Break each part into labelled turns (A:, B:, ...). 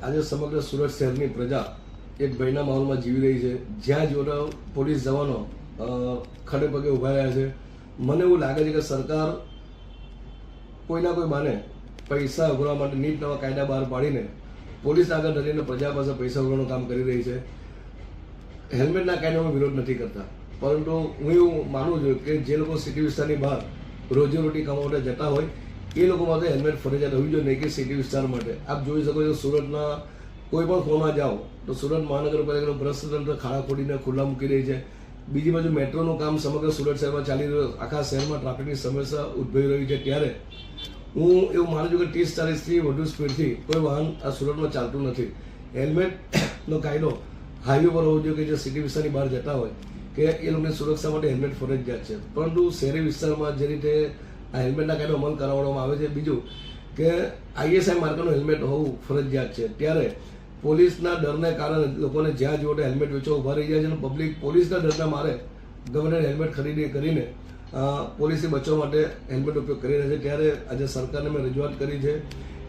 A: આજે સમગ્ર સુરત શહેરની પ્રજા એક ભયના માહોલમાં જીવી રહી છે, જ્યાં જોડો પોલીસ જવાનો ખડે પગે ઊભા રહ્યા છે. મને એવું લાગે છે કે સરકાર કોઈના કોઈ બાને પૈસા ઉઘરાવવા માટે નીટ નવા કાયદા બહાર પાડીને પોલીસ આગળ ધરીને પ્રજા પાસે પૈસા ઉઘરાવવાનું કામ કરી રહી છે. હેલ્મેટના કાયદાનો વિરોધ નથી કરતા, પરંતુ હું એવું માનું છું કે જે લોકો સિટી વિસ્તારની બહાર રોજીરોટી કમાવા માટે જતા હોય એ લોકો માટે હેલ્મેટ ફરજિયાત હોવી જોઈએ, નહીં કે સિટી વિસ્તાર માટે. આપ જોઈ શકો છો સુરતના કોઈ પણ ખૂણમાં જાઓ તો સુરત મહાનગરપાલિકાનું ભ્રષ્ટ તંત્ર ખાડા ખોડીને ખુલ્લા મૂકી રહી છે. બીજી બાજુ મેટ્રોનું કામ સમગ્ર સુરત શહેરમાં ચાલી રહ્યું, આખા શહેરમાં ટ્રાફિકની સમસ્યા ઉદ્ભવી રહી છે. ત્યારે હું એવું માનું છું કે 30-40થી વધુ સ્પીડથી કોઈ વાહન આ સુરતમાં ચાલતું નથી. હેલ્મેટનો કાયદો હાઈવે પર હોવો જોઈએ કે જે સિટી વિસ્તારની બહાર જતા હોય કે એ લોકોની સુરક્ષા માટે હેલ્મેટ ફરજિયાત છે. પરંતુ શહેરી વિસ્તારમાં જે રીતે આ હેલ્મેટના કાયદો અમલ કરાવવામાં આવે છે, બીજું કે ISI માર્કનું હેલ્મેટ હોવું ફરજિયાત છે, ત્યારે પોલીસના ડરને કારણે લોકોને જ્યાં જોડે હેલ્મેટ વેચવા ઊભા રહી જાય છે અને પબ્લિક પોલીસના ડરના મારે ગવર્નર હેલ્મેટ ખરીદી કરીને પોલીસથી બચવા માટે હેલ્મેટ ઉપયોગ કરી રહ્યા છે. ત્યારે આજે સરકારને મેં રજૂઆત કરી છે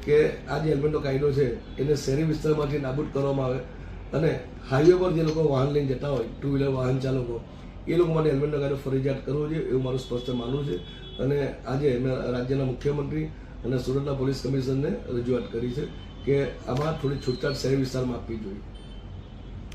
A: કે આ જે હેલ્મેટનો કાયદો છે એને શહેરી વિસ્તારમાંથી નાબૂદ કરવામાં આવે અને હાઈવે પર જે લોકો વાહન લઈને જતા હોય, ટુ વ્હીલર વાહન ચાલકો, એ લોકો માટે હેલ્મેટનો કાયદો ફરજિયાત કરવો જોઈએ એવું મારું સ્પષ્ટ માનવું છે. અને આજે મેં રાજ્યના મુખ્યમંત્રી અને સુરતના પોલીસ કમિશનરને રજૂઆત કરી છે કે આમાં થોડી છૂટછાટ શહેરી વિસ્તારમાં આપવી જોઈએ.